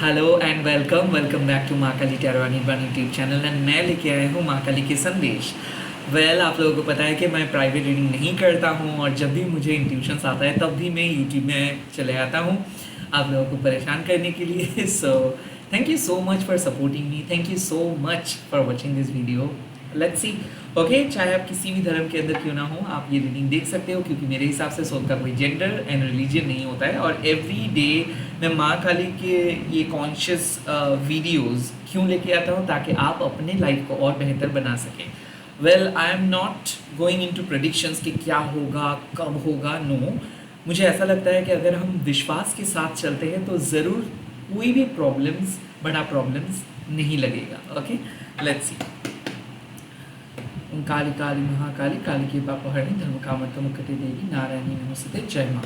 Hello and welcome back to Maa Kali Terwani one YouTube channel and मैं लेके आया हूँ माँ काली के संदेश। आप लोगों को पता है कि मैं प्राइवेट रीडिंग नहीं करता हूँ और जब भी मुझे इंट्यूशंस आता है तब भी मैं यूट्यूब में चले आता हूँ आप लोगों को परेशान करने के लिए। So thank you so much for supporting me, thank you so much for watching this video. Let's see. Okay, चाहे आप किसी भी धर्म के अंदर क्यों ना हो, आप ये रीडिंग देख सकते हो क्योंकि मेरे हिसाब से सोल का कोई जेंडर एंड रिलीजन नहीं होता है। और एवरी डे मैं माँ काली के ये कॉन्शियस वीडियोस क्यों लेके आता हूँ ताकि आप अपने लाइफ को और बेहतर बना सकें। I am not going into predictions कि क्या होगा कब होगा, नो। मुझे ऐसा लगता है कि अगर हम विश्वास के साथ चलते हैं तो ज़रूर कोई भी बड़ा प्रॉब्लम्स नहीं लगेगा। Okay, let's see. Kali Kali Mahakali Kali के पापहरणी धर्म कामत मुक्ति देवी नारायणी नमस्ते जय माँ।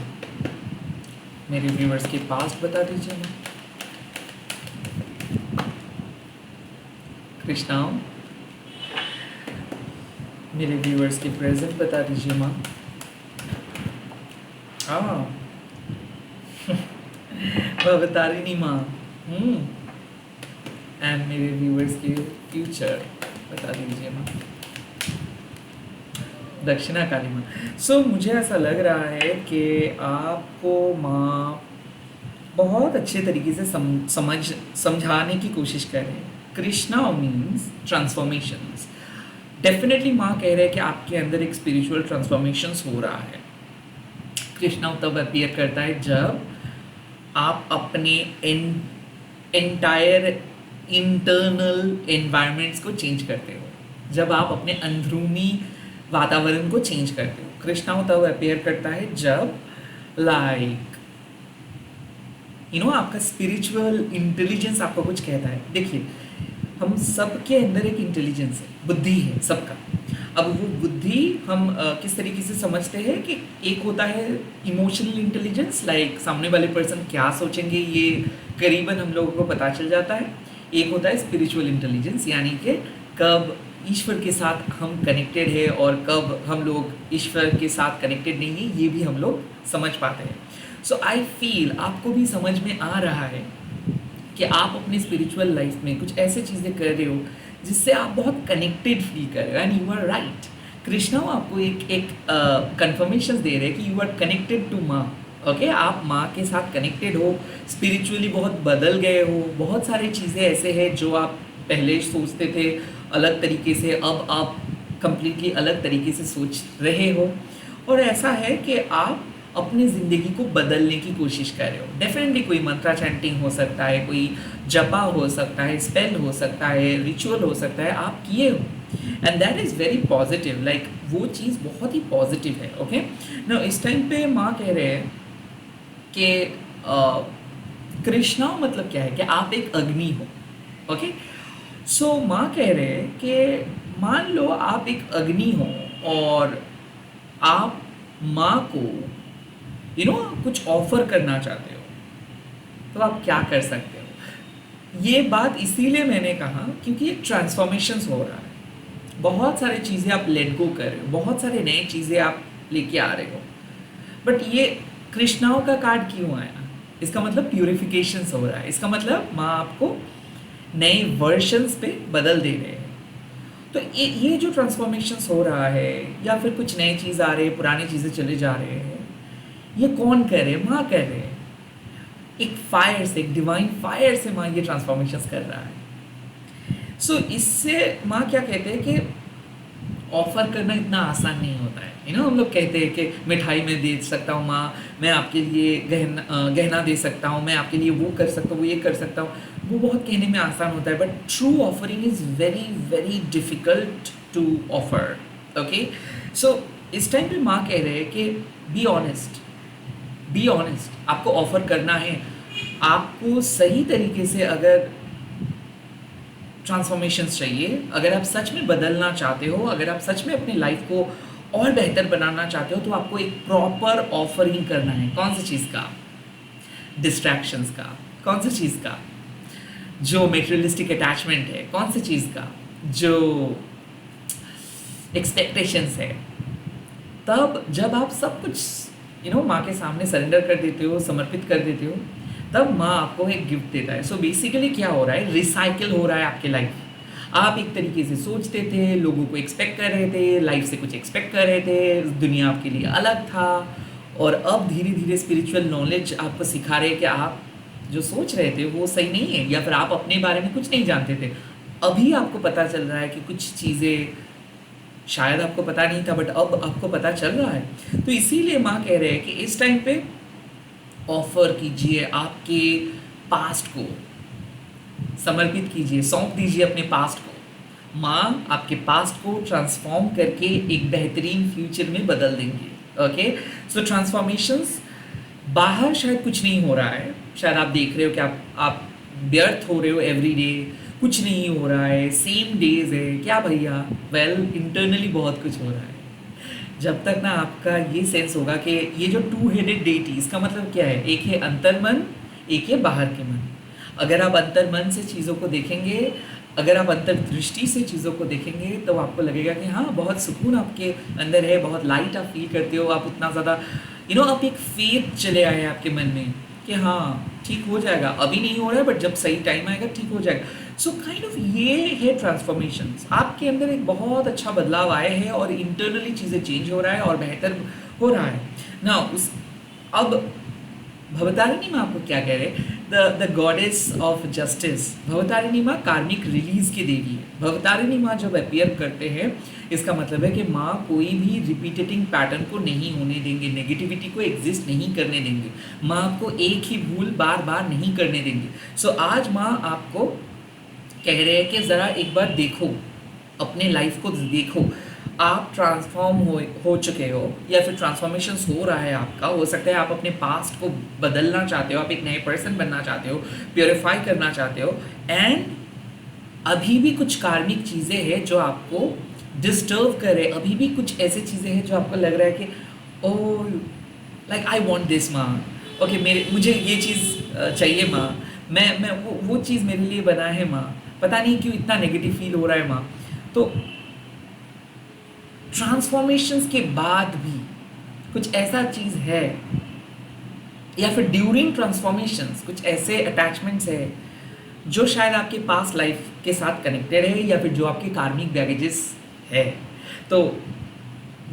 मेरे व्यूवर्स के पास्ट बता दीजिए माँ। कृष्णाओं, मेरे व्यूवर्स के प्रेजेंट बता दीजिए माँ। भवतारिणी माँ। एंड मेरे व्यूवर्स के फ्यूचर बता दीजिए माँ। दक्षिणा काली माँ। मुझे ऐसा लग रहा है कि आपको माँ बहुत अच्छे तरीके से समझाने की कोशिश कर रहे हैं। Krishna means transformations. डेफिनेटली माँ कह रहे हैं कि आपके अंदर एक स्पिरिचुअल ट्रांसफॉर्मेशंस हो रहा है। कृष्णा तब अपीयर करता है जब आप अपने एंटायर इंटरनल एनवायरनमेंट्स को चेंज करते हो, जब आप अपने अंदरूनी वातावरण को चेंज करते हो। कृष्णा तब अपीयर करता है जब आपका स्पिरिचुअल इंटेलिजेंस आपको कुछ कहता है। देखिए, हम सबके अंदर एक इंटेलिजेंस है, बुद्धि है सबका। अब वो बुद्धि हम किस तरीके से समझते हैं कि एक होता है इमोशनल इंटेलिजेंस, सामने वाले पर्सन क्या सोचेंगे ये करीबन हम लोगों को पता चल जाता है। एक होता है स्पिरिचुअल इंटेलिजेंस, यानी कि कब ईश्वर के साथ हम कनेक्टेड है और कब हम लोग ईश्वर के साथ कनेक्टेड नहीं है, ये भी हम लोग समझ पाते हैं। आई फील आपको भी समझ में आ रहा है कि आप अपनी स्पिरिचुअल लाइफ में कुछ ऐसे चीज़ें कर रहे हो जिससे आप बहुत कनेक्टेड फील कर रहे हो। And you are right. Krishna आपको एक कंफर्मेशन दे रहे हैं कि you are connected to Maa. Okay, आप माँ के साथ कनेक्टेड हो, स्पिरिचुअली बहुत बदल गए हो। बहुत सारी चीज़ें ऐसे हैं जो आप पहले सोचते थे अलग तरीके से, अब आप कंप्लीटली अलग तरीके से सोच रहे हो। और ऐसा है कि आप अपनी ज़िंदगी को बदलने की कोशिश कर रहे हो। डेफिनेटली कोई मंत्रा चैंटिंग हो सकता है, कोई जपा हो सकता है, स्पेल हो सकता है, रिचुअल हो सकता है, आप किए हो। And that is very positive. वो चीज़ बहुत ही पॉजिटिव है। ओके ना, इस टाइम पे माँ कह रहे हैं कि कृष्णा मतलब क्या है कि आप एक अग्नि हो। ओके, माँ कह रहे हैं कि मान लो आप एक अग्नि हो और आप माँ को कुछ ऑफर करना चाहते हो, तो आप क्या कर सकते हो। ये बात इसीलिए मैंने कहा क्योंकि एक ट्रांसफॉर्मेशंस हो रहा है। बहुत सारी चीज़ें आप लेट गो कर रहे हो, बहुत सारे नए चीज़ें आप लेके आ रहे हो। बट ये कृष्णाओं का कार्ड क्यों आया? इसका मतलब प्यूरिफिकेशंस हो रहा है। इसका मतलब माँ आपको नए वर्शंस पे बदल दे रहे हैं। तो ये जो ट्रांसफॉर्मेशंस हो रहा है या फिर कुछ नए चीज़ आ रहे हैं, पुरानी चीज़ें चले जा रहे हैं, ये कौन कह रहे हैं? माँ कह रहे हैं। एक फायर से, एक डिवाइन फायर से माँ ये ट्रांसफॉर्मेशंस कर रहा है। इससे माँ क्या कहते हैं कि ऑफर करना इतना आसान नहीं होता है। हम लोग कहते हैं कि मिठाई मैं दे सकता हूँ माँ, मैं आपके लिए गहना दे सकता हूँ, मैं आपके लिए वो कर सकता हूँ, वो ये कर सकता हूँ। वो बहुत कहने में आसान होता है, but true offering is very very difficult to offer. Okay, इस टाइम पे माँ कह रहे हैं कि बी ऑनेस्ट। आपको ऑफर करना है। आपको सही तरीके से अगर ट्रांसफॉर्मेशंस चाहिए, अगर आप सच में बदलना चाहते हो, अगर आप सच में अपनी लाइफ को और बेहतर बनाना चाहते हो, तो आपको एक प्रॉपर ऑफरिंग करना है। कौन सी चीज़ का? डिस्ट्रैक्शंस का। कौन सी चीज़ का? जो मेटेरियलिस्टिक अटैचमेंट है। कौन सी चीज़ का? जो एक्सपेक्टेशंस है। तब जब आप सब कुछ माँ के सामने सरेंडर कर देते हो, समर्पित कर देते हो, तब माँ आपको एक गिफ्ट देता है। सो बेसिकली क्या हो रहा है, रिसाइकिल हो रहा है आपके लाइफ। आप एक तरीके से सोचते थे, लोगों को एक्सपेक्ट कर रहे थे, लाइफ से कुछ एक्सपेक्ट कर रहे थे, दुनिया आपके लिए अलग था, और अब धीरे धीरे स्पिरिचुअल नॉलेज आपको सिखा रहे हैं कि आप जो सोच रहे थे वो सही नहीं है, या फिर आप अपने बारे में कुछ नहीं जानते थे। अभी आपको पता चल रहा है कि कुछ चीज़ें शायद आपको पता नहीं था, बट अब आपको पता चल रहा है। तो इसीलिए माँ कह रहे हैं कि इस टाइम पे ऑफर कीजिए, आपके पास्ट को समर्पित कीजिए, सौंप दीजिए अपने पास्ट को। माँ आपके पास्ट को ट्रांसफॉर्म करके एक बेहतरीन फ्यूचर में बदल देंगे। ओके, सो ट्रांसफॉर्मेशंस बाहर शायद कुछ नहीं हो रहा है, शायद आप देख रहे हो कि आप व्यर्थ हो रहे हो एवरी डे, कुछ नहीं हो रहा है, सेम डेज है क्या भैया? वेल इंटरनली बहुत कुछ हो रहा है। जब तक ना आपका ये सेंस होगा कि ये जो टू हेडेड डेटी, इसका मतलब क्या है, एक है अंतर्मन, एक है बाहर के मन। अगर आप अंतर्मन से चीज़ों को देखेंगे, अगर आप अंतर्दृष्टि से चीज़ों को देखेंगे, तो आपको लगेगा कि हाँ बहुत सुकून आपके अंदर है, बहुत लाइट आप फील करते हो, आप उतना ज़्यादा आप एक फेथ चले आए हैं आपके मन में कि हाँ ठीक हो जाएगा, अभी नहीं हो रहा है बट जब सही टाइम आएगा ठीक हो जाएगा। सो काइंड ऑफ ये है ट्रांसफॉर्मेशंस, आपके अंदर एक बहुत अच्छा बदलाव आए हैं और इंटरनली चीज़ें चेंज हो रहा है और बेहतर हो रहा है ना। अब भवतारिणी माँ आपको क्या कह रहे हैं, the goddess of justice. Bhavatarini Maa karmic release की देवी है। भवतारिणी माँ जब अपीयर करते हैं, इसका मतलब है कि माँ कोई भी रिपीटेटिंग पैटर्न को नहीं होने देंगे, नेगेटिविटी को एग्जिस्ट नहीं करने देंगे, माँ आपको एक ही भूल बार बार नहीं करने देंगे। सो आज माँ आपको कह रहे हैं कि ज़रा एक बार देखो, अपने लाइफ को देखो, आप ट्रांसफॉर्म हो चुके हो, या फिर ट्रांसफॉर्मेशंस हो रहा है आपका। हो सकता है आप अपने पास्ट को बदलना चाहते हो, आप एक नए पर्सन बनना चाहते हो, प्योरीफाई करना चाहते हो, एंड अभी भी कुछ कार्मिक चीज़ें हैं जो आपको डिस्टर्ब करे, अभी भी कुछ ऐसी चीज़ें हैं जो आपको लग रहा है कि oh like I want this माँ, ओके मुझे ये चीज़ चाहिए माँ, मैं वो चीज़ मेरे लिए बना है माँ, पता नहीं क्यों इतना नेगेटिव फील हो रहा है माँ। तो ट्रांसफॉर्मेशंस के बाद भी कुछ ऐसा चीज़ है, या फिर ड्यूरिंग ट्रांसफॉर्मेशंस कुछ ऐसे अटैचमेंट्स है जो शायद आपके पास्ट लाइफ के साथ कनेक्टेड है, या फिर जो आपके कार्मिक बैगेजेस है। तो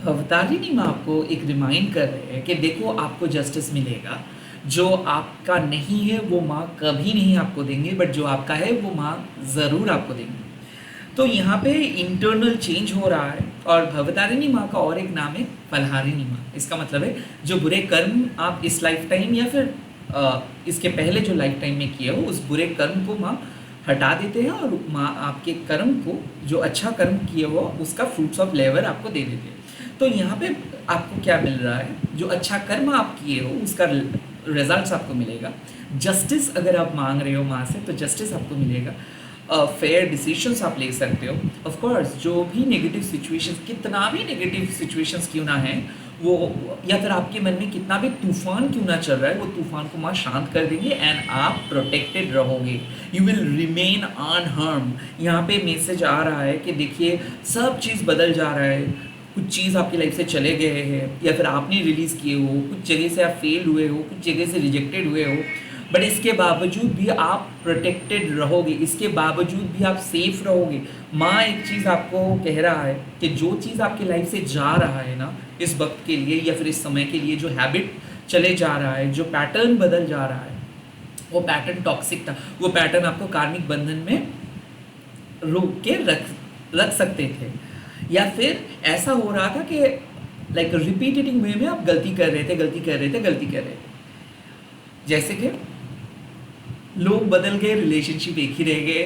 भवतारिणी माँ आपको एक रिमाइंड कर रहे हैं कि देखो आपको जस्टिस मिलेगा, जो आपका नहीं है वो माँ कभी नहीं आपको देंगे, बट जो आपका है वो माँ ज़रूर आपको देंगे। तो यहाँ पे इंटरनल चेंज हो रहा है। और भवतारिणी माँ का और एक नाम है फलहारिणी माँ। इसका मतलब है जो बुरे कर्म आप इस लाइफ टाइम या फिर इसके पहले जो लाइफ टाइम में किए हो, उस बुरे कर्म को माँ हटा देते हैं, और माँ आपके कर्म को, जो अच्छा कर्म किए हो उसका फ्रूट्स ऑफ लेबर आपको दे देते हैं। तो यहाँ पे आपको क्या मिल रहा है, जो अच्छा कर्म आप किए हो उसका रिजल्ट्स आपको मिलेगा। जस्टिस अगर आप मांग रहे हो माँ से, तो जस्टिस आपको मिलेगा। फेयर डिसीजंस आप ले सकते हो। ऑफ कोर्स जो भी नेगेटिव सिचुएशंस, कितना भी नेगेटिव सिचुएशंस क्यों ना है वो, या फिर आपके मन में कितना भी तूफान क्यों ना चल रहा है, वो तूफान को माँ शांत कर देंगे, एंड आप प्रोटेक्टेड रहोगे, यू विल रिमेन अनहार्म। यहाँ पे मैसेज आ रहा है कि देखिए सब चीज़ बदल जा रहा है, कुछ चीज़ आपकी लाइफ से चले गए हैं, या फिर आपने रिलीज़ किए हो, कुछ जगह से आप फेल हुए हो, कुछ जगह से रिजेक्टेड हुए हो, बट इसके बावजूद भी आप प्रोटेक्टेड रहोगे, इसके बावजूद भी आप सेफ रहोगे। माँ एक चीज़ आपको कह रहा है कि जो चीज़ आपकी लाइफ से जा रहा है ना इस वक्त के लिए, या फिर इस समय के लिए, जो हैबिट चले जा रहा है, जो पैटर्न बदल जा रहा है, वो पैटर्न टॉक्सिक था, वो पैटर्न आपको कार्मिक बंधन में रोक के रख सकते थे, या फिर ऐसा हो रहा था कि लाइक रिपीटेटिंग वे में आप गलती कर रहे थे। जैसे कि लोग बदल गए, रिलेशनशिप एक ही रह गए,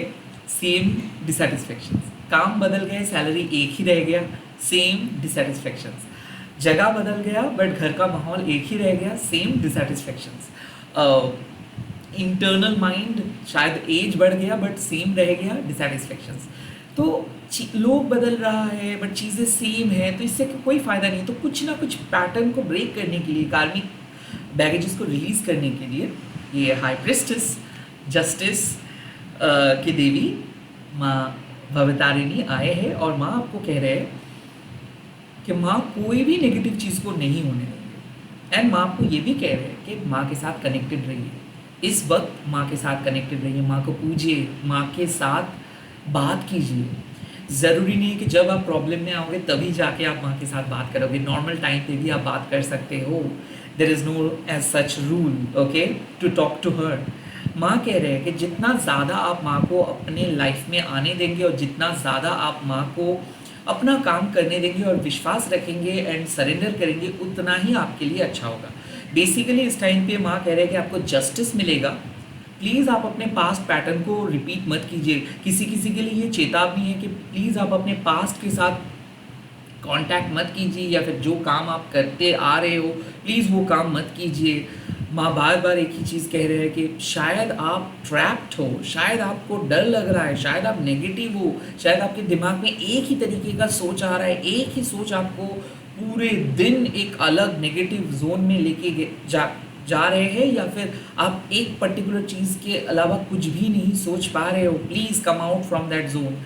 सेम डिसैटिस्फैक्शन, काम बदल गए, सैलरी एक ही रह गया, सेम डिसैटिस्फैक्शन, जगह बदल गया बट घर का माहौल एक ही रह गया, सेम डिसैटिस्फैक्शन, इंटरनल माइंड शायद एज बढ़ गया बट सेम रह गया, डिसैटिस्फैक्शन। तो लोग बदल रहा है बट चीज़ें सेम है, तो इससे कोई फ़ायदा नहीं। तो कुछ ना कुछ पैटर्न को ब्रेक करने के लिए, कार्मिक बैगेजेस को रिलीज़ करने के लिए, ये हाई प्रिस्टेस जस्टिस की देवी माँ भवतारिणी आए हैं, और माँ आपको कह रहे हैं कि माँ कोई भी नेगेटिव चीज़ को नहीं होने देंगे, एंड माँ आपको ये भी कह रहे हैं कि माँ के साथ कनेक्टेड रहिए, इस वक्त माँ के साथ कनेक्टेड रहिए, माँ को पूजिए, माँ के साथ बात कीजिए। ज़रूरी नहीं है कि जब आप प्रॉब्लम में आओगे तभी जाके आप माँ के साथ बात करोगे, नॉर्मल टाइम पे भी आप बात कर सकते हो। There is no age such rule okay to talk to her. माँ कह रहे हैं कि जितना ज़्यादा आप माँ को अपने लाइफ में आने देंगे और जितना ज़्यादा आप माँ को अपना काम करने देंगे और विश्वास रखेंगे एंड सरेंडर करेंगे, उतना ही आपके लिए अच्छा होगा। बेसिकली इस टाइम पे माँ कह रहे हैं कि आपको जस्टिस मिलेगा। प्लीज़ आप अपने पास्ट पैटर्न को रिपीट मत कीजिए। किसी किसी के लिए ये चेतावनी है कि प्लीज़ आप अपने पास्ट के साथ कांटेक्ट मत कीजिए, या फिर जो काम आप करते आ रहे हो प्लीज़ वो काम मत कीजिए। माँ बार बार एक ही चीज़ कह रहे हैं कि शायद आप ट्रैप्ड हो, शायद आपको डर लग रहा है, शायद आप नेगेटिव हो, शायद आपके दिमाग में एक ही तरीके का सोच आ रहा है, एक ही सोच आपको पूरे दिन एक अलग नेगेटिव जोन में लेके जा रहे हैं, या फिर आप एक पर्टिकुलर चीज़ के अलावा कुछ भी नहीं सोच पा रहे हो। Please come out from that zone.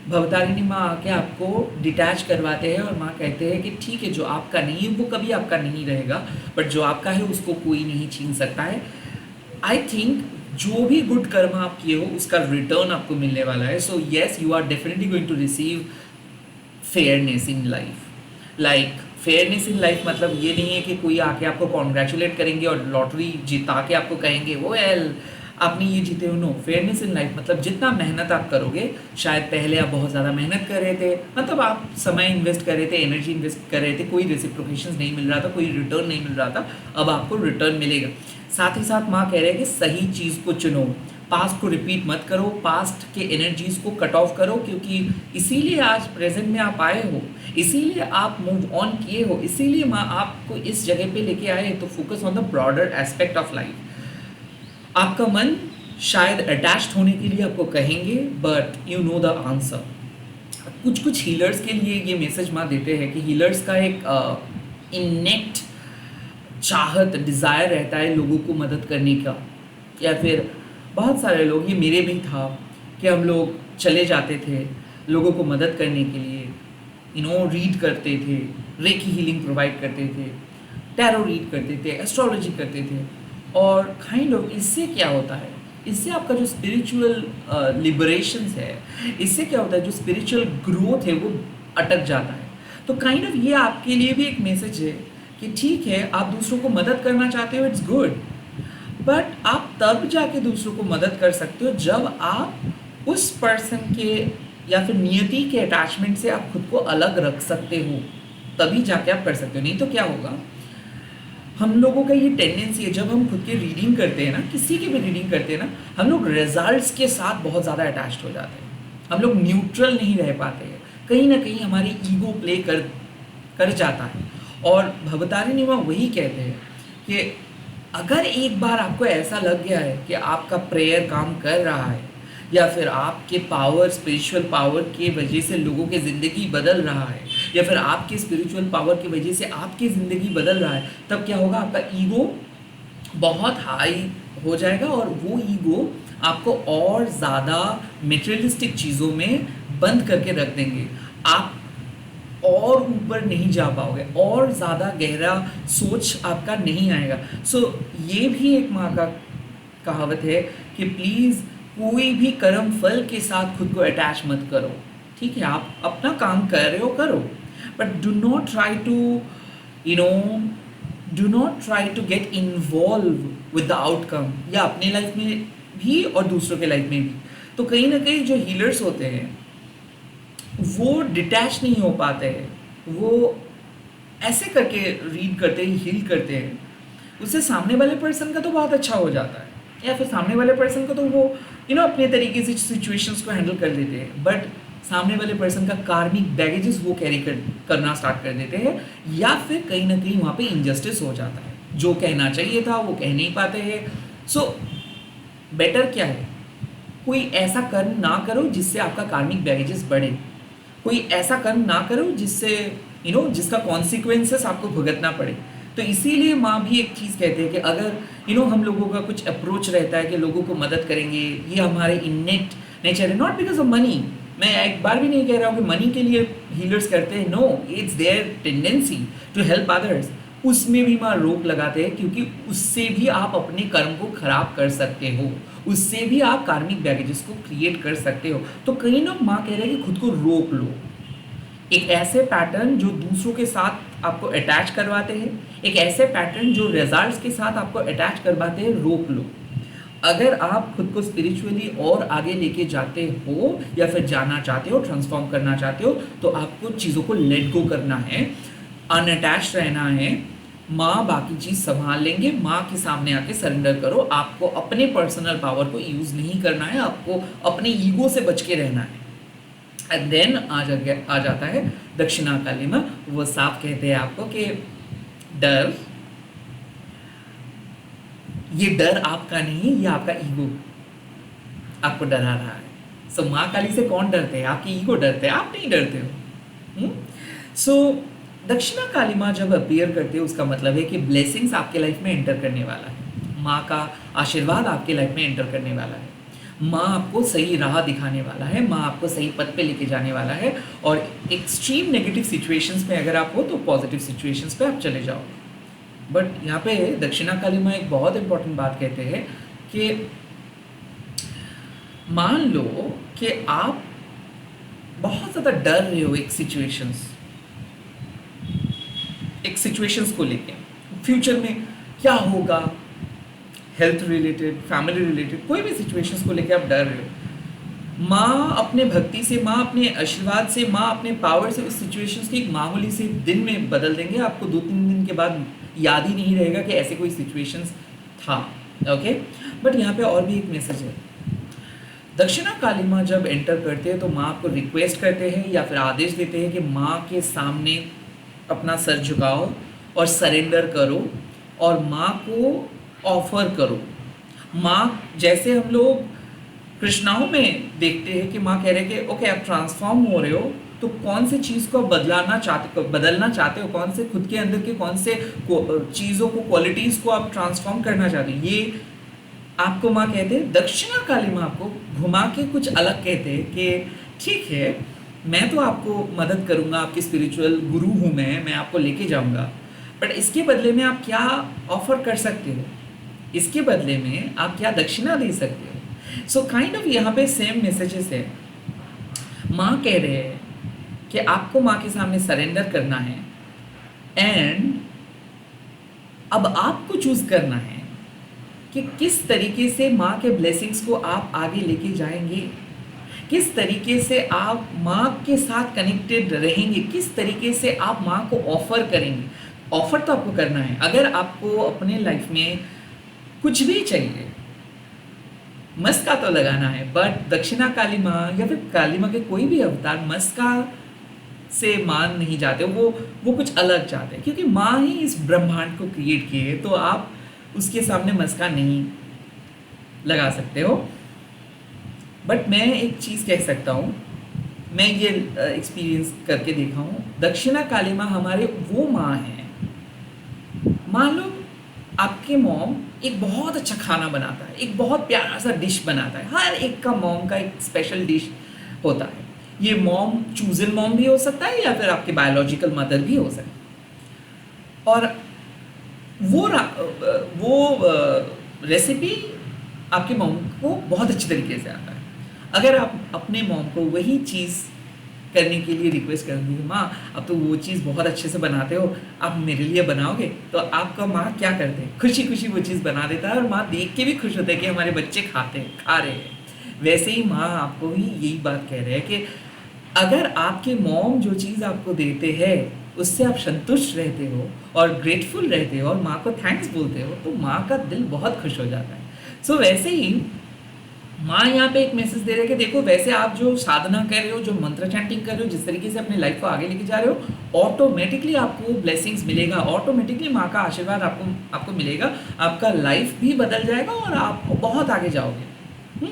Bhavatarini Maa आके आपको डिटैच करवाते हैं और माँ कहते हैं कि ठीक है, जो आपका नहीं है वो कभी आपका नहीं रहेगा, बट जो आपका है उसको कोई नहीं छीन सकता है। आई थिंक जो भी गुड कर्म आप किए हो उसका रिटर्न आपको मिलने वाला है। So yes, you are definitely going to receive fairness in life. Like fairness in life मतलब ये नहीं है कि कोई आके आपको कॉन्ग्रेचुलेट करेंगे और लॉटरी जिता के आपको कहेंगे वो वेल आपने ये जीते हो। नो, फेयरनेस इन लाइफ मतलब जितना मेहनत आप करोगे, शायद पहले आप बहुत ज़्यादा मेहनत कर रहे थे, मतलब आप समय इन्वेस्ट कर रहे थे, एनर्जी इन्वेस्ट कर रहे थे, कोई रेसिप्रोकेशन नहीं मिल रहा था, कोई रिटर्न नहीं मिल रहा था, अब आपको रिटर्न मिलेगा। साथ ही साथ माँ कह रहे हैं कि सही चीज़ को चुनो, पास्ट को रिपीट मत करो, पास्ट के एनर्जीज को कट ऑफ करो, क्योंकि इसीलिए आज प्रेजेंट में आप आए हो, इसीलिए आप मूव ऑन किए हो, इसीलिए माँ आपको इस जगह पे लेके आए। तो focus on the broader aspect of life. आपका मन शायद अटैच्ड होने के लिए आपको कहेंगे, but you know the answer. कुछ कुछ हीलर्स के लिए ये मैसेज माँ देते हैं कि हीलर्स का एक इनेक्ट चाहत, डिज़ायर रहता है लोगों को मदद करने का, या फिर बहुत सारे लोग, ये मेरे भी था कि हम लोग चले जाते थे लोगों को मदद करने के लिए, रीड करते थे, रेकी हीलिंग प्रोवाइड करते थे, टैरो रीड करते थे, एस्ट्रोलॉजी करते थे, और काइंड ऑफ इससे क्या होता है, इससे आपका जो स्पिरिचुअल लिबरेशंस है, इससे क्या होता है, जो स्पिरिचुअल ग्रोथ है वो अटक जाता है। तो काइंड ऑफ ये आपके लिए भी एक मैसेज है कि ठीक है, आप दूसरों को मदद करना चाहते हो, इट्स गुड, बट आप तब जाके दूसरों को मदद कर सकते हो जब आप उस पर्सन के या फिर नियति के अटैचमेंट से आप खुद को अलग रख सकते हो, तभी जाके आप कर सकते हो। नहीं तो क्या होगा, हम लोगों का ये टेंडेंसी है, जब हम खुद की रीडिंग करते हैं ना, किसी की भी रीडिंग करते हैं ना, हम लोग रिजल्ट्स के साथ बहुत ज़्यादा अटैच्ड हो जाते हैं, हम लोग न्यूट्रल नहीं रह पाते हैं, कहीं ना कहीं हमारी ईगो प्ले कर जाता है। और भवतारिणी माँ वही कहते हैं कि अगर एक बार आपको ऐसा लग गया है कि आपका प्रेयर काम कर रहा है, या फिर आपके पावर, स्पिरिचुअल पावर की वजह से लोगों की ज़िंदगी बदल रहा है, या फिर आपके स्पिरिचुअल पावर की वजह से आपकी ज़िंदगी बदल रहा है, तब क्या होगा, आपका ईगो बहुत हाई हो जाएगा और वो ईगो आपको और ज़्यादा मटेरियलिस्टिक चीज़ों में बंद करके रख देंगे। आप और ऊपर नहीं जा पाओगे, और ज़्यादा गहरा सोच आपका नहीं आएगा। सो ये भी एक माँ का कहावत है कि प्लीज़ कोई भी कर्म फल के साथ खुद को अटैच मत करो। ठीक है, आप अपना काम कर रहे हो, करो, but do not try to get involve with the outcome, या अपने लाइफ में भी और दूसरों के लाइफ में भी। तो कहीं ना कहीं जो हीलर्स होते हैं वो डिटैच नहीं हो पाते हैं, वो ऐसे करके रीड करते हैं, हील करते हैं, उससे सामने वाले पर्सन का तो बहुत अच्छा हो जाता है, या फिर सामने वाले पर्सन को तो वो अपने तरीके से सिचुएशंस को हैंडल कर लेते हैं, बट सामने वाले पर्सन का कार्मिक बैगेजेस वो कैरी करना स्टार्ट कर देते हैं, या फिर कहीं ना कहीं वहाँ पे इनजस्टिस हो जाता है, जो कहना चाहिए था वो कह नहीं पाते हैं। सो बेटर क्या है, कोई ऐसा कर्म ना करो जिससे आपका कार्मिक बैगेजेस बढ़े, कोई ऐसा कर्म ना करो जिससे जिसका कॉन्सिक्वेंसेस आपको भुगतना पड़े। तो इसीलिए माँ भी एक चीज़ कहते हैं कि अगर हम लोगों का कुछ अप्रोच रहता है कि लोगों को मदद करेंगे, ये हमारे इनेट नेचर है, नॉट बिकॉज ऑफ मनी। मैं एक बार भी नहीं कह रहा हूँ कि मनी के लिए हीलर्स करते हैं, no, it's their tendency to help others, उसमें भी माँ रोक लगाते हैं, क्योंकि उससे भी आप अपने कर्म को खराब कर सकते हो, उससे भी आप कार्मिक बैगेजेस को क्रिएट कर सकते हो। तो कहीं ना माँ कह रहे हैं कि खुद को रोक लो। एक ऐसे पैटर्न जो दूसरों के साथ आपको अटैच करवाते हैं, एक ऐसे पैटर्न जो रिजल्ट्स के साथ आपको अटैच करवाते हैं, रोक लो। अगर आप खुद को स्पिरिचुअली और आगे लेके जाते हो या फिर जाना चाहते हो, ट्रांसफॉर्म करना चाहते हो, तो आपको चीज़ों को लेट गो करना है, अनअटैच रहना है। माँ बाकी चीज़ संभाल लेंगे, माँ के सामने आके सरेंडर करो। आपको अपने पर्सनल पावर को यूज़ नहीं करना है, आपको अपने ईगो से बच के रहना है। एंड देन आ जाता है दक्षिणा काली माँ। वो साफ कहते हैं आपको कि डर, ये डर आपका नहीं, ये आपका ईगो आपको डरा रहा है। सो माँ काली से कौन डरते हैं? आपकी ईगो डरते हैं, आप नहीं डरते हो। सो दक्षिणा काली माँ जब अपीयर करते हैं, उसका मतलब है कि ब्लेसिंग्स आपके लाइफ में एंटर करने वाला है, माँ का आशीर्वाद आपके लाइफ में एंटर करने वाला है, माँ आपको सही राह दिखाने वाला है, माँ आपको सही पथ पे लेके जाने वाला है। और एक्सट्रीम नेगेटिव सिचुएशंस में अगर आप हो तो पॉजिटिव सिचुएशंस पे आप चले जाओ। बट यहाँ पे दक्षिणा काली माँ एक बहुत इंपॉर्टेंट बात कहते हैं कि मान लो कि आप बहुत ज़्यादा डर रहे हो एक सिचुएशंस को लेके, फ्यूचर में क्या होगा, हेल्थ रिलेटेड, फैमिली रिलेटेड, कोई भी सिचुएशंस को लेके आप डर रहे हो। माँ अपने भक्ति से, माँ अपने आशीर्वाद से, माँ अपने पावर से उस सिचुएशंस को एक मामूली से दिन में बदल देंगे। आपको 2-3 दिन के बाद याद ही नहीं रहेगा कि ऐसे कोई सिचुएशंस था। ओके, बट यहाँ पे और भी एक मैसेज है। दक्षिणा काली माँ जब एंटर करते हैं तो माँ आपको रिक्वेस्ट करते हैं या फिर आदेश देते हैं कि माँ के सामने अपना सर झुकाओ और सरेंडर करो और माँ को ऑफर करो। माँ, जैसे हम लोग कृष्णाओं में देखते हैं कि माँ कह रहे हैं कि ओके आप ट्रांसफॉर्म हो रहे हो, तो कौन से चीज़ को बदलना चाहते हो, कौन से खुद के अंदर के कौन से चीज़ों को, क्वालिटीज़ को आप ट्रांसफॉर्म करना चाहते हो, ये आपको माँ कहते हैं। दक्षिणा काली माँ आपको घुमा के कुछ अलग कहते हैं कि ठीक है, मैं तो आपको मदद करूँगा, आपकी स्पिरिचुअल गुरु हूँ मैं आपको लेके जाऊँगा, बट इसके बदले में आप क्या ऑफर कर सकते हो, इसके बदले में आप क्या दक्षिणा दे सकते हो। सो काइंड ऑफ यहाँ पे सेम मैसेजेस है। माँ कह रहे हैं कि आपको माँ के सामने सरेंडर करना है एंड अब आपको चूज करना है कि किस तरीके से माँ के ब्लेसिंग्स को आप आगे लेके जाएंगे, किस तरीके से आप माँ के साथ कनेक्टेड रहेंगे, किस तरीके से आप माँ को ऑफर करेंगे। ऑफर तो आपको करना है। अगर आपको अपने लाइफ में कुछ भी चाहिए, मस्का तो लगाना है, बट दक्षिणा काली माँ या फिर काली माँ के कोई भी अवतार मस्का से मान नहीं जाते, वो कुछ अलग चाहते हैं, क्योंकि माँ ही इस ब्रह्मांड को क्रिएट किए है, तो आप उसके सामने मस्का नहीं लगा सकते हो। बट मैं एक चीज़ कह सकता हूँ, मैं ये एक्सपीरियंस करके देखा हूँ। दक्षिणा काली माँ हमारे वो माँ हैं, मान लो आपके मॉम एक बहुत अच्छा खाना बनाता है, एक बहुत प्यारा सा डिश बनाता है, हर एक का मॉम का एक स्पेशल डिश होता है। ये मॉम चूजन मॉम भी हो सकता है या फिर आपके बायोलॉजिकल मदर भी हो सकता है, और वो रेसिपी आपके मॉम को बहुत अच्छी तरीके से आता है। अगर आप अपने मॉम को वही चीज़ करने के लिए रिक्वेस्ट करेंगे कि माँ अब तो वो चीज़ बहुत अच्छे से बनाते हो, आप मेरे लिए बनाओगे, तो आपका माँ क्या करते हैं, खुशी खुशी वो चीज़ बना देता है और माँ देख के भी खुश होते हैं कि हमारे बच्चे खा रहे हैं। वैसे ही माँ आपको भी यही बात कह रहे हैं कि अगर आपके मॉम जो चीज़ आपको देते हैं उससे आप संतुष्ट रहते हो और ग्रेटफुल रहते हो और माँ को थैंक्स बोलते हो, तो माँ का दिल बहुत खुश हो जाता है। सो वैसे ही माँ यहाँ पे एक मैसेज दे रहे हैं कि देखो, वैसे आप जो साधना कर रहे हो, जो मंत्र चैंटिंग कर रहे हो, जिस तरीके से अपनी लाइफ को आगे लेके जा रहे हो, ऑटोमेटिकली आपको ब्लेसिंग्स मिलेगा, ऑटोमेटिकली माँ का आशीर्वाद आपको मिलेगा, आपका लाइफ भी बदल जाएगा और आप बहुत आगे जाओगे।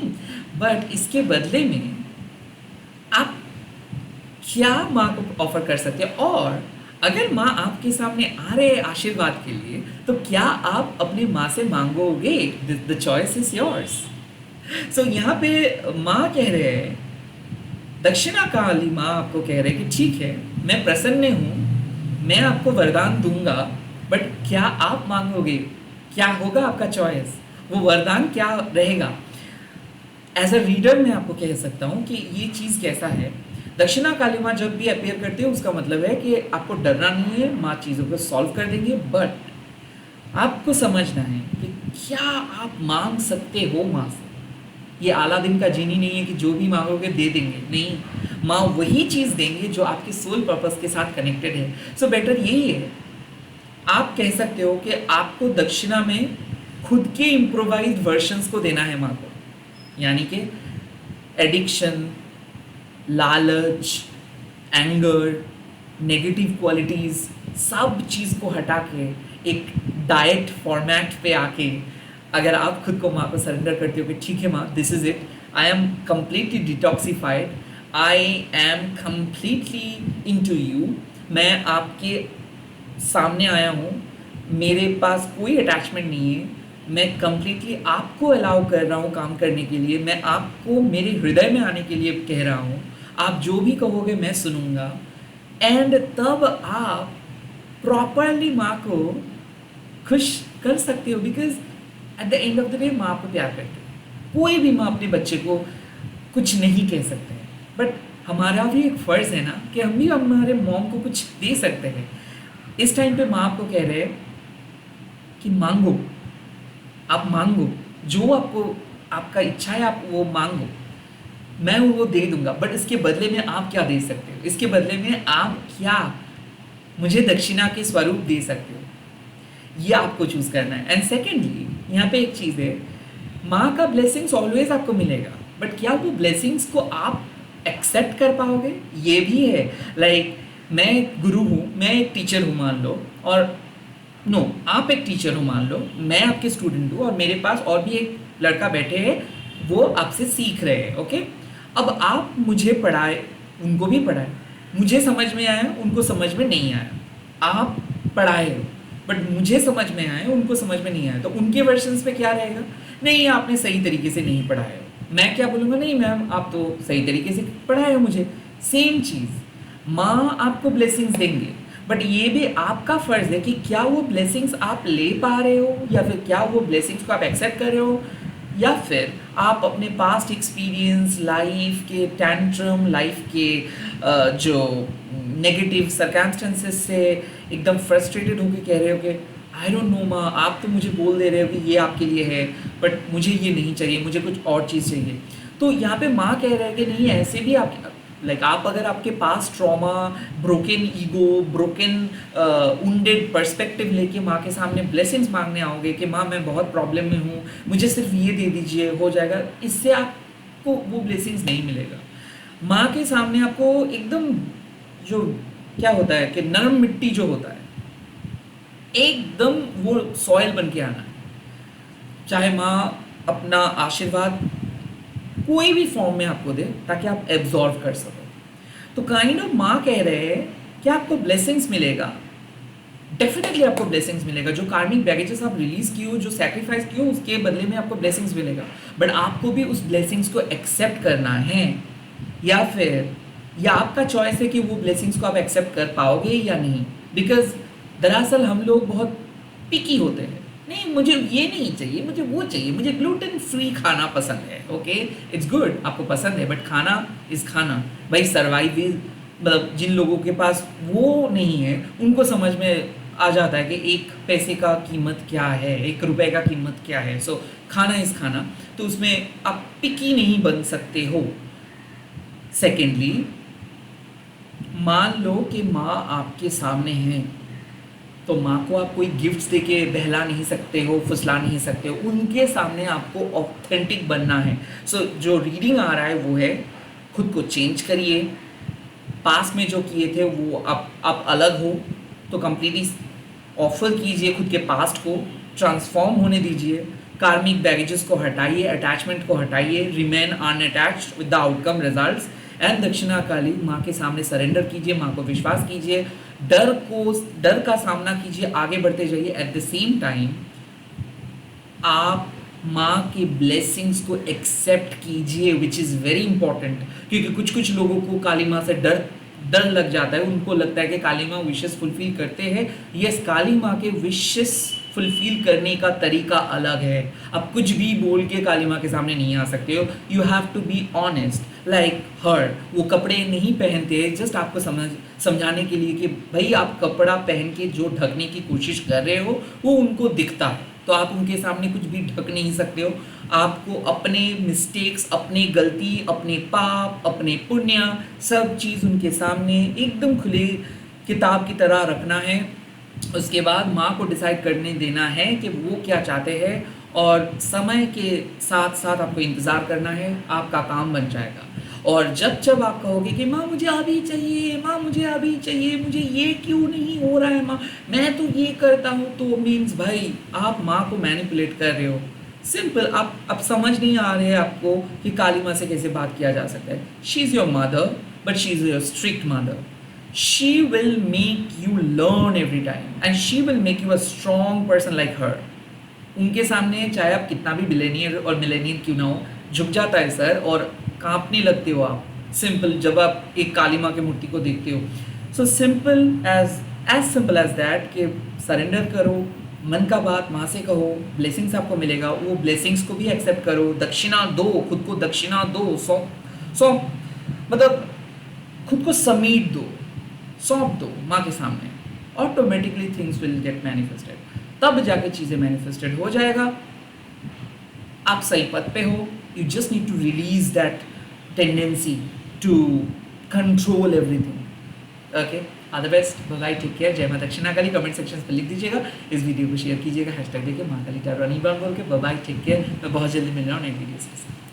बट इसके बदले में आप क्या माँ को ऑफर कर सकते हो, और अगर माँ आपके सामने आ रहे हैं आशीर्वाद के लिए, तो क्या आप अपनी माँ से मांगोगे? The choice is yours. So यहाँ पे माँ कह रहे हैं, दक्षिणा काली माँ आपको कह रहे हैं कि ठीक है, मैं प्रसन्न हूँ, मैं आपको वरदान दूंगा बट क्या आप मांगोगे, क्या होगा आपका चॉइस, वो वरदान क्या रहेगा। एज अ रीडर मैं आपको कह सकता हूँ कि ये चीज़ कैसा है। दक्षिणा काली माँ जब भी अपेयर करती है उसका मतलब है कि आपको डरना नहीं है, माँ चीज़ों को सॉल्व कर देंगे, बट आपको समझना है कि क्या आप मांग सकते हो माँ से। ये अलादीन का जीनी नहीं है कि जो भी मांगोगे दे देंगे, नहीं, माँ वही चीज़ देंगे जो आपके सोल पर्पस के साथ कनेक्टेड है। सो बेटर यही है, आप कह सकते हो कि आपको दक्षिणा में खुद के इम्प्रोवाइज्ड वर्जन्स को देना है माँ को, यानी कि एडिक्शन, लालच, एंगर, नेगेटिव क्वालिटीज़, सब चीज़ को हटा के एक डाइट फॉर्मेट पे आके अगर आप खुद को माँ को सरेंडर करते हो कि ठीक है माँ, this is it, I am completely detoxified, I am completely into you, मैं आपके सामने आया हूँ, मेरे पास कोई अटैचमेंट नहीं है, मैं कम्प्लीटली आपको अलाउ कर रहा हूँ काम करने के लिए, मैं आपको मेरे हृदय में आने के लिए कह रहा हूँ, आप जो भी कहोगे मैं सुनूंगा। एंड तब आप प्रॉपरली माँ को खुश कर सकते हो, because at the end of the day माँ आपको प्यार करती है। कोई भी माँ अपने बच्चे को कुछ नहीं कह सकते हैं, बट हमारा भी एक फ़र्ज़ है ना कि हम भी हमारे मॉम को कुछ दे सकते हैं। इस टाइम पे माँ आपको कह रहे हैं कि मांगो, आप मांगो, जो आपको आपका इच्छा है आप वो मांगो, मैं वो दे दूंगा, बट इसके बदले में आप क्या दे सकते हो, इसके बदले में आप क्या मुझे दक्षिणा के स्वरूप दे सकते हो, ये आपको चूज़ करना है। एंड सेकेंडली यहाँ पे एक चीज़ है, माँ का ब्लेसिंग्स ऑलवेज आपको मिलेगा, बट क्या वो ब्लेसिंग्स को आप एक्सेप्ट कर पाओगे, ये भी है। लाइक मैं गुरु हूँ, मैं एक टीचर हूँ मान लो, और नो आप एक टीचर हो मान लो, मैं आपके स्टूडेंट हूँ और मेरे पास और भी एक लड़का बैठे हैं, वो आपसे सीख रहे हैं, ओके। अब आप मुझे पढ़ाए, उनको भी पढ़ाए, मुझे समझ में आया, उनको समझ में नहीं आया, आप पढ़ाए हो बट मुझे समझ में आया, उनको समझ में नहीं आया, तो उनके वर्जन्स पे क्या रहेगा, नहीं आपने सही तरीके से नहीं पढ़ाया हो। मैं क्या बोलूँगा, नहीं मैम आप तो सही तरीके से पढ़ाए हो मुझे। सेम चीज़, माँ आपको ब्लेसिंग्स देंगे, बट ये भी आपका फ़र्ज़ है कि क्या वो ब्लेसिंग्स आप ले पा रहे हो, या फिर क्या वो ब्लेसिंग्स को आप एक्सेप्ट कर रहे हो, या फिर आप अपने पास्ट एक्सपीरियंस, लाइफ के टेंट्रम, लाइफ के जो नेगेटिव सर्कमस्टेंसेस से एकदम फ्रस्ट्रेटेड होकर कह रहे हो कि आई डोंट नो माँ, आप तो मुझे बोल दे रहे हो कि ये आपके लिए है, बट मुझे ये नहीं चाहिए, मुझे कुछ और चीज़ चाहिए। तो यहाँ पे माँ कह रहे हैं कि नहीं, ऐसे भी आप लाइक आप अगर आपके पास trauma, broken ego, broken wounded perspective लेके माँ के सामने ब्लेसिंग्स मांगने आओगे कि माँ मैं बहुत प्रॉब्लम में हूँ, मुझे सिर्फ ये दे दीजिए हो जाएगा, इससे आपको वो ब्लेसिंग्स नहीं मिलेगा। माँ के सामने आपको एकदम जो क्या होता है कि नरम मिट्टी जो होता है, एकदम वो सॉइल बन के आना है। चाहे माँ अपना आशीर्वाद कोई भी फॉर्म में आपको दे ताकि आप एब्जॉर्व कर सको। तो काइंड ऑफ माँ कह रहे हैं कि आपको ब्लेसिंग्स मिलेगा, डेफिनेटली आपको ब्लेसिंग्स मिलेगा, जो कार्मिक बैगेजेस आप रिलीज किए हो, जो सैक्रिफाइस किए हो, उसके बदले में आपको ब्लेसिंग्स मिलेगा, बट आपको भी उस ब्लेसिंग्स को एक्सेप्ट करना है, या फिर या आपका चॉइस है कि वो ब्लेसिंग्स को आप एक्सेप्ट कर पाओगे या नहीं। बिकॉज दरअसल हम लोग बहुत पिकी होते हैं, नहीं मुझे ये नहीं चाहिए, मुझे वो चाहिए, मुझे ग्लूटेन फ्री खाना पसंद है, ओके इट्स गुड, आपको पसंद है, बट खाना इज़ खाना भाई। सर्वाइवल मतलब जिन लोगों के पास वो नहीं है उनको समझ में आ जाता है कि एक पैसे का कीमत क्या है, 1 रुपए का कीमत क्या है। सो खाना इज़ खाना, तो उसमें आप पिकी नहीं बन सकते हो। सेकेंडली, मान लो कि माँ आपके सामने है, तो माँ को आप कोई गिफ्ट्स देके बहला नहीं सकते हो, फुसला नहीं सकते हो, उनके सामने आपको ऑथेंटिक बनना है। सो जो रीडिंग आ रहा है वो है, खुद को चेंज करिए, पास में जो किए थे वो आप अलग हो तो कम्प्लीटली ऑफर कीजिए, खुद के पास्ट को ट्रांसफॉर्म होने दीजिए, कार्मिक बैगेजेस को हटाइए, अटैचमेंट को हटाइए, remain unattached with the outcome results, and दक्षिणा काली माँ के सामने सरेंडर कीजिए, माँ को विश्वास कीजिए, डर का सामना कीजिए, आगे बढ़ते जाइए। एट द सेम टाइम आप माँ की ब्लेसिंग्स को एक्सेप्ट कीजिए, विच इज़ वेरी इंपॉर्टेंट, क्योंकि कुछ लोगों को काली माँ से डर डर लग जाता है, उनको लगता है कि काली माँ विशेस फुलफिल करते हैं। यस, काली माँ के विशेस फुलफिल करने का तरीका अलग है। आप कुछ भी बोल के काली माँ के सामने नहीं आ सकते हो। You have to be honest like her. वो कपड़े नहीं पहनते, जस्ट आपको समझाने के लिए कि भाई आप कपड़ा पहन के जो ढकने की कोशिश कर रहे हो वो उनको दिखता है, तो आप उनके सामने कुछ भी ढक नहीं सकते हो। आपको अपने मिस्टेक्स, अपनी गलती, अपने पाप, अपने पुण्य, सब चीज़ उनके सामने एकदम खुली किताब की तरह रखना है। उसके बाद माँ को डिसाइड करने देना है कि वो क्या चाहते हैं, और समय के साथ साथ आपको इंतज़ार करना है, आपका काम बन जाएगा। और जब जब आप कहोगे कि माँ मुझे अभी चाहिए, माँ मुझे अभी चाहिए, मुझे ये क्यों नहीं हो रहा है माँ, मैं तो ये करता हूँ, तो मीन्स भाई आप माँ को मैनिपुलेट कर रहे हो। सिंपल, आप समझ नहीं आ रहे हैं आपको कि काली माँ से कैसे बात किया जा सकता है। She is your mother, but she is your strict mother. She will make you learn every time and she will make you a strong person like her. उनके सामने चाहे आप कितना भी बिलेनियर और मिलेनियर क्यों ना हो, झुक जाता है सर, और कांपने लगते हो आप सिंपल जब आप एक काली माँ की मूर्ति को देखते हो। सो सिंपल एज दैट कि सरेंडर करो, मन का बात माँ से कहो, ब्लेसिंग्स आपको मिलेगा, वो ब्लेसिंग्स को भी एक्सेप्ट करो, दक्षिणा दो, खुद को दक्षिणा दो, सौ मतलब खुद को समीट दो, सौंप दो माँ के सामने, automatically things will get manifested. तब जाके चीज़ें मैनिफेस्टेड हो जाएगा। आप सही पथ पे हो। You just need to release that tendency to control everything. Okay, all the best, bye, take care, जय माँ दक्षिणा काली। कमेंट सेक्शन पर लिख दीजिएगा, इस वीडियो को शेयर कीजिएगा, हैशटैग देके माँ काली टारो नहीं बोल के। Bye, take care. मैं बहुत जल्दी मिल रहा हूँ नई वीडियोस के साथ।